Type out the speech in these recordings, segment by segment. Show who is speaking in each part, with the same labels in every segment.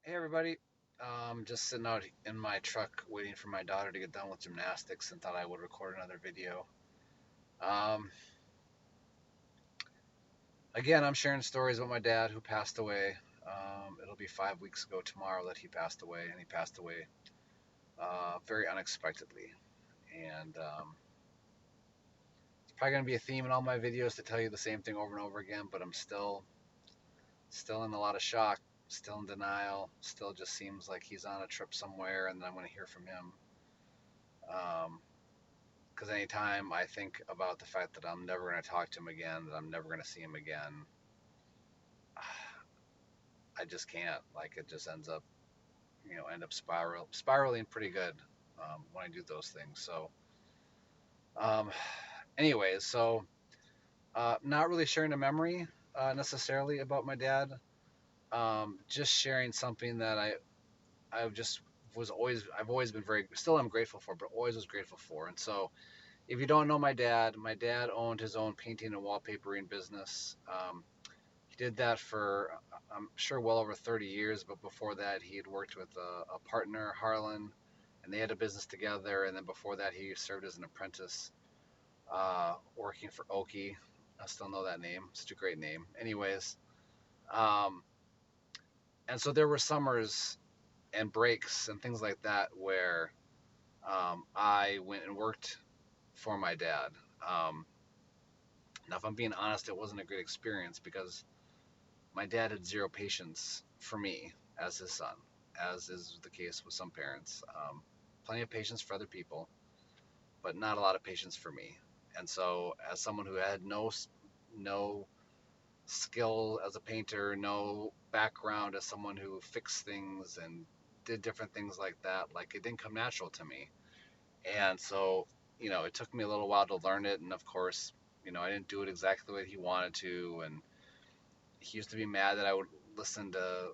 Speaker 1: Hey everybody, just sitting out in my truck waiting for my daughter to get done with gymnastics and thought I would record another video. Um, Again, I'm sharing stories about my dad who passed away. It'll be 5 weeks ago tomorrow that he passed away, and he passed away very unexpectedly. And it's probably going to be a theme in all my videos to tell you the same thing over and over again, but I'm still in a lot of shock, still in denial, still just seems like he's on a trip somewhere and then I'm going to hear from him. Um, Because anytime I think about the fact that I'm never going to talk to him again, that I'm never going to see him again, I just can't. Like it just ends up, end up spiraling pretty good when I do those things. So, um, anyways, so not really sharing a memory necessarily about my dad. Just sharing something that I've just I've always been still am grateful for, but always was grateful for. And so, if you don't know my dad owned his own painting and wallpapering business. He did that for, I'm sure, well over 30 years. But before that, he had worked with a partner, Harlan, and they had a business together. And then before that, he served as an apprentice working for Oki. I still know that name. Such a great name. Anyways, um, and so there were summers and breaks and things like that where I went and worked for my dad. Um, Now, if I'm being honest, it wasn't a great experience because my dad had zero patience for me as his son, as is the case with some parents. Plenty of patience for other people, but not a lot of patience for me. And so, as someone who had no skill as a painter, no background as someone who fixed things and did different things like that, like it didn't come natural to me. And so, it took me a little while to learn it. And of course, I didn't do it exactly the way he wanted to. And he used to be mad that I would listen to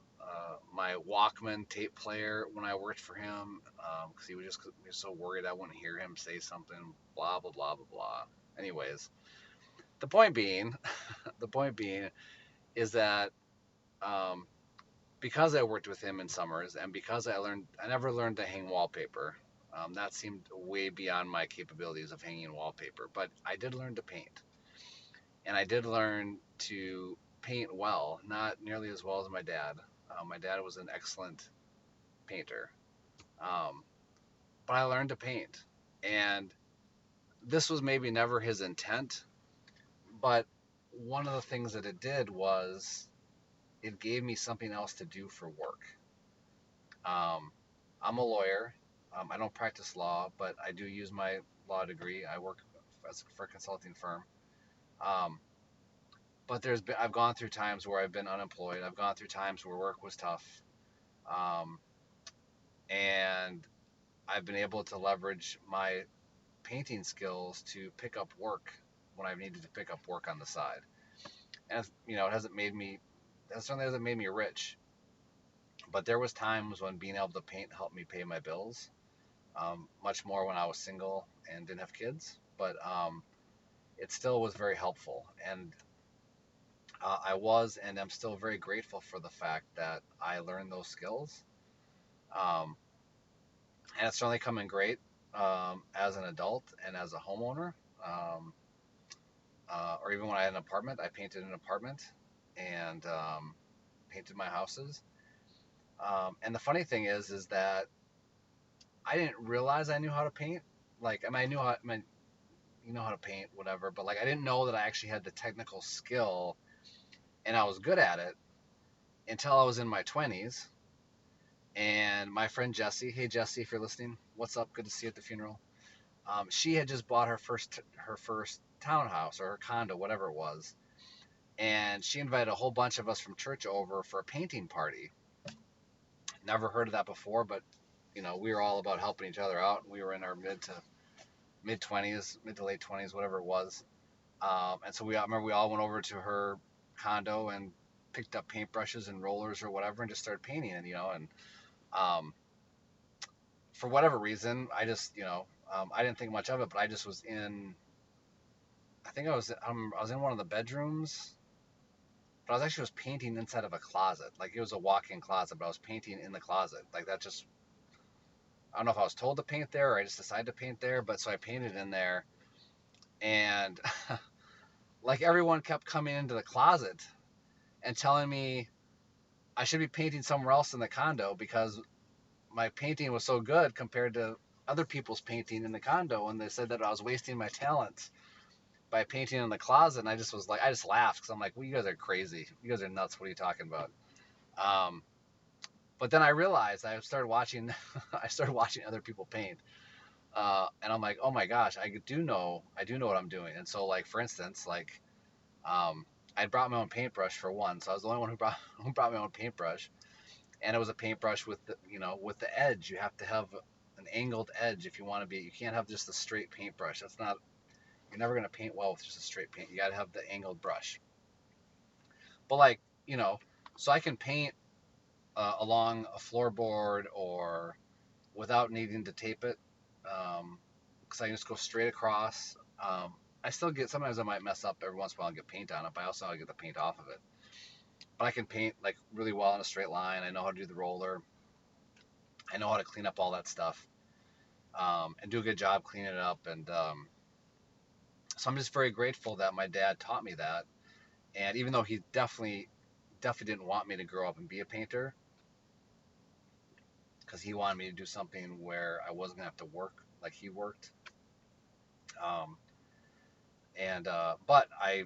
Speaker 1: my Walkman tape player when I worked for him because he was so worried I wouldn't hear him say something. Blah blah blah blah blah. Anyways, the point being, the point being is that um, because I worked with him in summers and because I never learned to hang wallpaper. That seemed way beyond my capabilities of hanging wallpaper, but I did learn to paint, and I did learn to paint well, not nearly as well as my dad. My dad was an excellent painter, um, but I learned to paint, and this was maybe never his intent. But one of the things that it did was it gave me something else to do for work. Um, I'm a lawyer. I don't practice law, but I do use my law degree. I work for a consulting firm. Um, but I've gone through times where I've been unemployed. I've gone through times where work was tough, um, and I've been able to leverage my painting skills to pick up work when I've needed to pick up work on the side. And it certainly hasn't made me rich, but there was times when being able to paint helped me pay my bills. Much more when I was single and didn't have kids, but it still was very helpful. And I was and am still very grateful for the fact that I learned those skills. Um, and it's certainly come in great as an adult and as a homeowner. Um, or even when I had an apartment, I painted an apartment and painted my houses. And the funny thing is that I didn't realize I knew how to paint. Like, I mean, you know how to paint, whatever, but like, I didn't know that I actually had the technical skill and I was good at it until I was in my 20s. And my friend Jessie, hey Jessie, if you're listening, what's up? Good to see you at the funeral. She had just bought her first townhouse or her condo, whatever it was, and she invited a whole bunch of us from church over for a painting party. Never heard of that before, but we were all about helping each other out. We were in our mid 20s, mid to late 20s, whatever it was. And so I remember we all went over to her condo and picked up paintbrushes and rollers or whatever and just started painting. And um, for whatever reason, I didn't think much of it, but I just was in. I think I was in one of the bedrooms, but I was actually painting inside of a closet. Like it was a walk-in closet, but I was painting in the closet. Like that just, I don't know if I was told to paint there or I just decided to paint there, but so I painted in there, and like everyone kept coming into the closet and telling me I should be painting somewhere else in the condo because my painting was so good compared to other people's painting in the condo, and they said that I was wasting my talents by painting in the closet. And I just was like, I just laughed because I'm like, well, you guys are crazy, you guys are nuts, what are you talking about? um, but then I realized I started watching I started watching other people paint, and I'm like, oh my gosh, I do know what I'm doing. And so like for instance, like I brought my own paintbrush for one, so I was the only one who brought my own paintbrush, and it was a paintbrush with the, with the edge. You have to have an angled edge if you want to be. You can't have just a straight paintbrush. That's not. You're never gonna paint well with just a straight paint. You got to have the angled brush. But like so I can paint along a floorboard or without needing to tape it, because I can just go straight across. I still get sometimes I might mess up every once in a while and get paint on it, but I also know how to get the paint off of it. But I can paint like really well in a straight line. I know how to do the roller. I know how to clean up all that stuff, and do a good job cleaning it up. And so I'm just very grateful that my dad taught me that. And even though he definitely didn't want me to grow up and be a painter, because he wanted me to do something where I wasn't gonna have to work like he worked. Um, and but I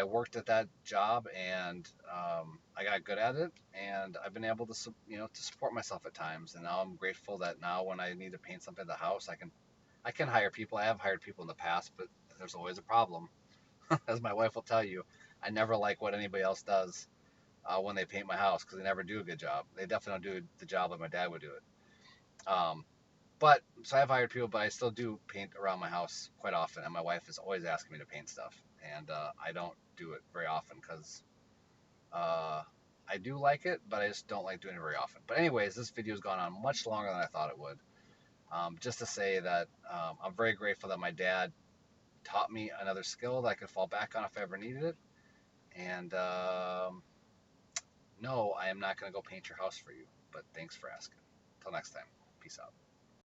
Speaker 1: worked at that job, and I got good at it, and I've been able to to support myself at times. And now I'm grateful that now when I need to paint something at the house, I can hire people. I have hired people in the past, but there's always a problem. As my wife will tell you, I never like what anybody else does when they paint my house because they never do a good job. They definitely don't do the job like my dad would do it. Um, but so I've hired people, but I still do paint around my house quite often, and my wife is always asking me to paint stuff, and I don't do it very often because uh, I do like it, but I just don't like doing it very often. But anyways, this video has gone on much longer than I thought it would. Just to say that I'm very grateful that my dad taught me another skill that I could fall back on if I ever needed it. And no, I am not going to go paint your house for you, but thanks for asking. Until next time, peace out.